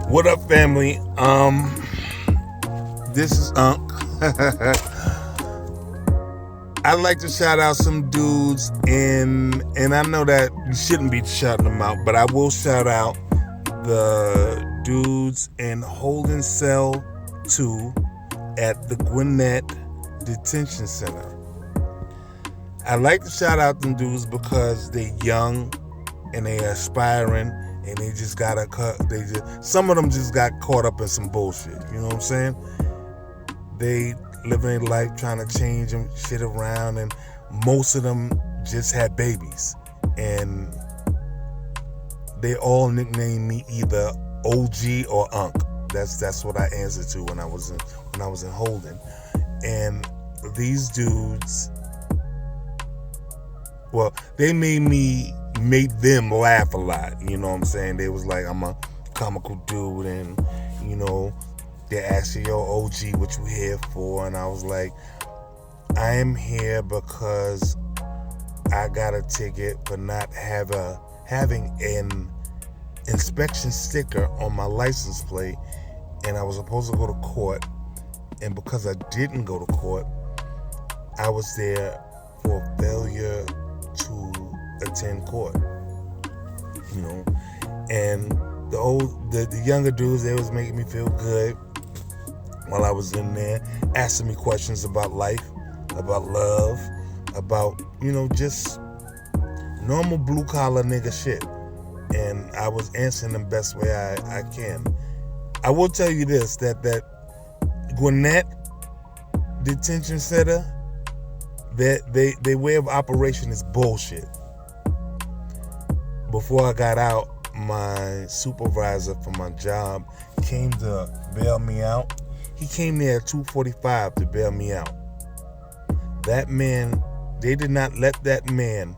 What up, family? This is Unc. I'd like to shout out some dudes and I know that you shouldn't be shouting them out, but I will shout out the dudes in Holding Cell 2 at the Gwinett Detention Center. I like to shout out them dudes because they young and they aspiring and they just gotta some of them just got caught up in some bullshit. You know what I'm saying? They living their life trying to change them shit around, and most of them just had babies, and they all nicknamed me either OG or Unc. That's what I answered to when I was in Holden. And these dudes, well, they made them laugh a lot. You know what I'm saying? They was like, I'm a comical dude, and you know, they asked you, yo, OG, what you here for? And I was like, I am here because I got a ticket for not having an inspection sticker on my license plate, and I was supposed to go to court, and because I didn't go to court, I was there for failure to attend court. You know, and the younger dudes, they was making me feel good while I was in there, asking me questions about life, about love, about, you know, just normal blue collar nigga shit. And I was answering them best way I can. I will tell you this, that Gwinett Detention Center, that their way of operation is bullshit. Before I got out, my supervisor for my job came to bail me out. He came there at 2:45 to bail me out. That man, they did not let that man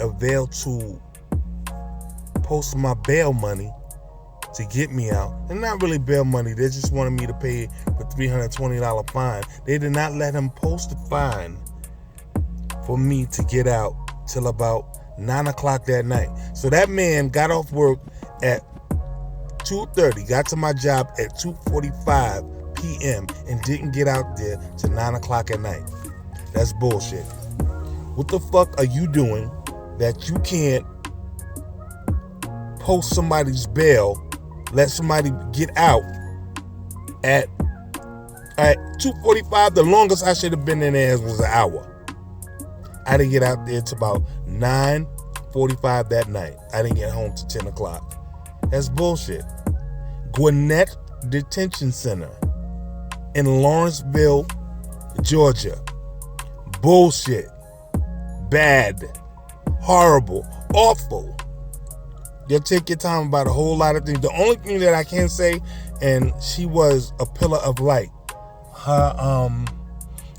avail to post my bail money to get me out. And not really bail money, they just wanted me to pay the $320 fine. They did not let him post the fine for me to get out till about 9 o'clock that night. So that man got off work at 2:30, got to my job at 2:45 p.m. and didn't get out there till 9 o'clock at night. That's bullshit. What the fuck are you doing that you can't post somebody's bail, let somebody get out at 2:45? The longest I should have been in there was an hour. I didn't get out there till about 9:45 that night. I didn't get home till 10 o'clock. That's bullshit. Gwinett Detention Center in Lawrenceville, Georgia. Bullshit. Bad. Horrible. Awful. They'll take your time about a whole lot of things. The only thing that I can say, and she was a pillar of light.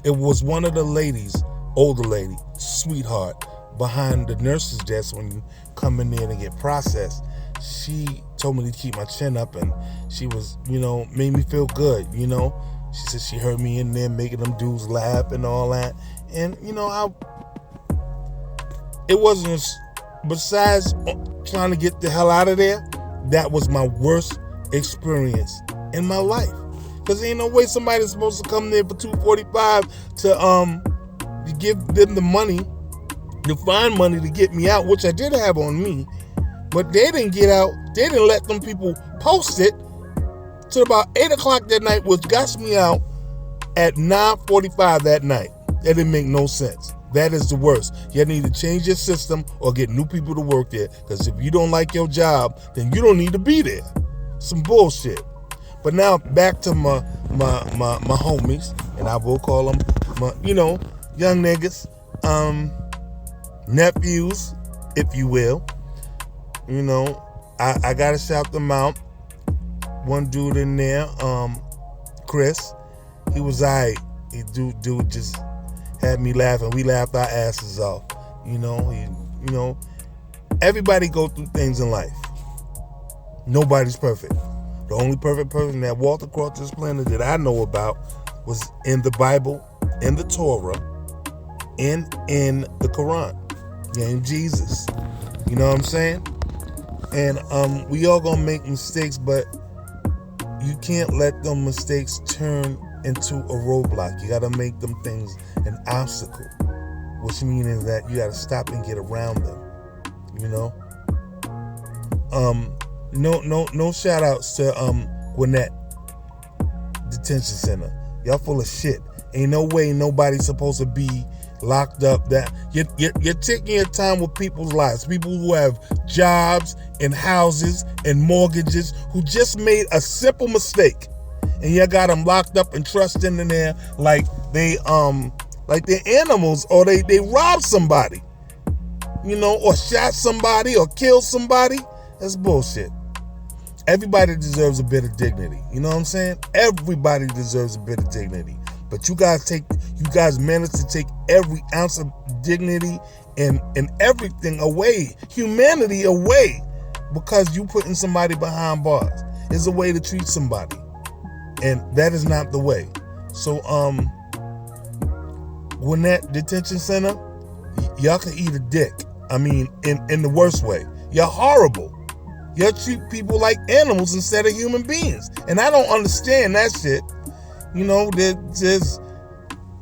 It was one of the ladies, older lady, sweetheart, behind the nurse's desk when you come in there to get processed. She told me to keep my chin up, and she was, you know, made me feel good, you know. She said she heard me in there making them dudes laugh and all that. And, you know, it wasn't, besides trying to get the hell out of there, that was my worst experience in my life. Because ain't no way somebody's supposed to come there for 2:45 to give them the money, to find money to get me out, which I did have on me. But they didn't get out. They didn't let them people post it till about 8 o'clock that night, which got me out at 9:45 that night. That didn't make no sense. That is the worst. You need to change your system or get new people to work there. Because if you don't like your job, then you don't need to be there. Some bullshit. But now back to my homies, and I will call them my, you know, young niggas, nephews, if you will. You know, I gotta shout them out. One dude in there, Chris, he was alright. Dude just had me laughing. We laughed our asses off. You know, everybody go through things in life. Nobody's perfect. The only perfect person that walked across this planet that I know about was in the Bible, in the Torah, and in the Quran. Named Jesus. You know what I'm saying? And we all gonna make mistakes, but you can't let them mistakes turn into a roadblock. You gotta make them things an obstacle, which means that you gotta stop and get around them. You know. No shout outs to Gwinett Detention Center. Y'all full of shit. Ain't no way nobody's supposed to be locked up. That you're taking your time with people's lives. People who have jobs and houses and mortgages, who just made a simple mistake, and you got them locked up and trusted in there like they're animals, or they robbed somebody, you know, or shot somebody or killed somebody. That's bullshit. Everybody deserves a bit of dignity. You know what I'm saying? Everybody deserves a bit of dignity. But you guys managed to take every ounce of dignity and everything away, humanity away, because you putting somebody behind bars. It's a way to treat somebody, and that is not the way. So, Gwinett Detention Center, y'all can eat a dick. I mean, in the worst way. You're horrible. Y'all treat people like animals instead of human beings, and I don't understand that shit. You know, there's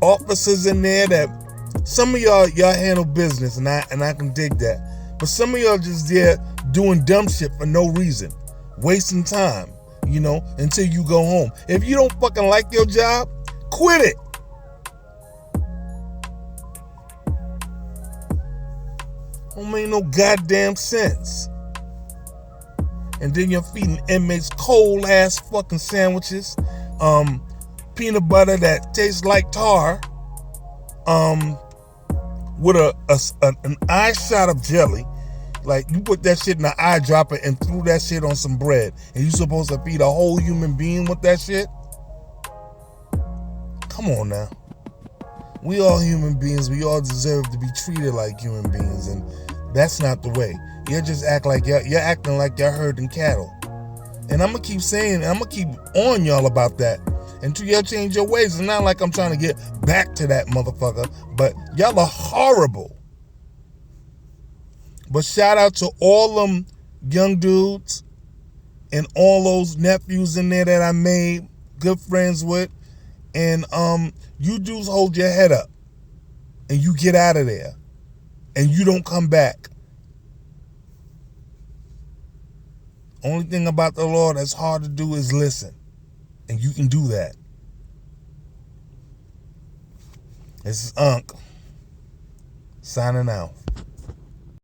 officers in there that some of y'all handle business, and I can dig that. But some of y'all just there doing dumb shit for no reason, wasting time, you know, until you go home. If you don't fucking like your job, quit it. Don't make no goddamn sense. And then you're feeding inmates cold ass fucking sandwiches, peanut butter that tastes like tar, with an eye shot of jelly. Like, you put that shit in an eyedropper and threw that shit on some bread, and you supposed to feed a whole human being with that shit? Come on now. We all human beings. We all deserve to be treated like human beings, and that's not the way. You just act like you're acting like you're herding cattle. And I'm gonna keep saying, I'm gonna keep on y'all about that until y'all change your ways. It's not like I'm trying to get back to that motherfucker, but y'all are horrible. But shout out to all them young dudes and all those nephews in there that I made good friends with. And you dudes hold your head up and you get out of there and you don't come back. Only thing about the law that's hard to do is listen. And you can do that. This is Unc signing out.